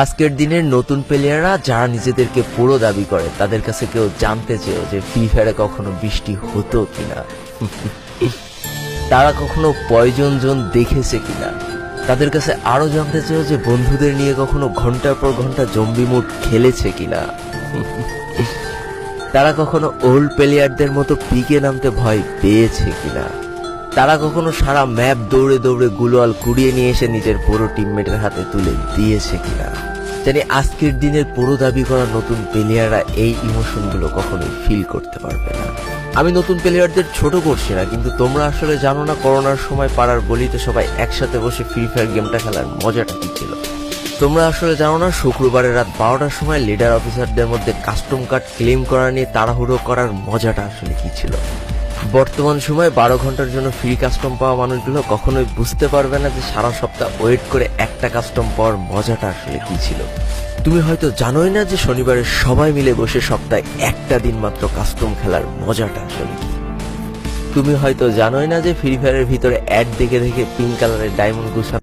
আজকের দিনের নতুন প্লেয়াররা যারা নিজেদেরকে পুরো দাবি করে তাদের কাছে কেউ জানতে চেয়েও যে ফ্রি ফায়ারে কখনো বৃষ্টি হতো কিনা, তারা কখনো পয়জন জোন দেখেছে কিনা, তাদের কাছে আরো জানতে চেয়েও যে বন্ধুদের নিয়ে কখনো ঘন্টার পর ঘন্টা জম্বি মুড খেলেছে কিনা, তারা কখনো ওল্ড প্লেয়ারদের মতো পিকে নামতে ভয় পেয়েছে কিনা, তারা কখনো সারা ম্যাপ দৌড়ে দৌড়ে গুলোয়াল কুড়িয়ে নিয়ে এসে নিজের পুরো টিমমেটের হাতে তুলে দিয়েছে কিনা। জানি আজকের দিনের পুরো দাবি করা নতুন প্লেয়াররা এই ইমোশনগুলো কখনোই ফিল করতে পারবে না। আমি নতুন প্লেয়ারদের ছোট করছি না, কিন্তু তোমরা আসলে জানো না করোনার সময় পাড়ার গলিতে সবাই একসাথে বসে ফ্রি ফায়ার গেমটা খেলার মজাটা কি ছিল। তোমরা আসলে জানো না শুক্রবারের রাত 12টার সময় লিডার অফিসারদের মধ্যে কাস্টম কার্ড ক্লেম করা নিয়ে তাড়াহুড়ো করার মজাটা আসলে কি ছিল। বর্তমান সময়ে 12 ঘন্টার জন্য ফ্রি কাস্টম পাওয়া মানুষগুলো কখনোই বুঝতে পারবে না যে সারা সপ্তাহ ওয়েট করে একটা কাস্টম পাওয়ার মজাটা আসলে কি ছিল। তুমি হয়তো জানোই না যে শনিবারে সবাই মিলে বসে সপ্তাহে একটা দিন মাত্র কাস্টম খেলার মজাটা আসলে কি। তুমি হয়তো জানোই না যে ফ্রি ফায়ারের ভিতরে অ্যাড দেখে দেখে পিঙ্ক কালারের ডায়মন্ড গুছা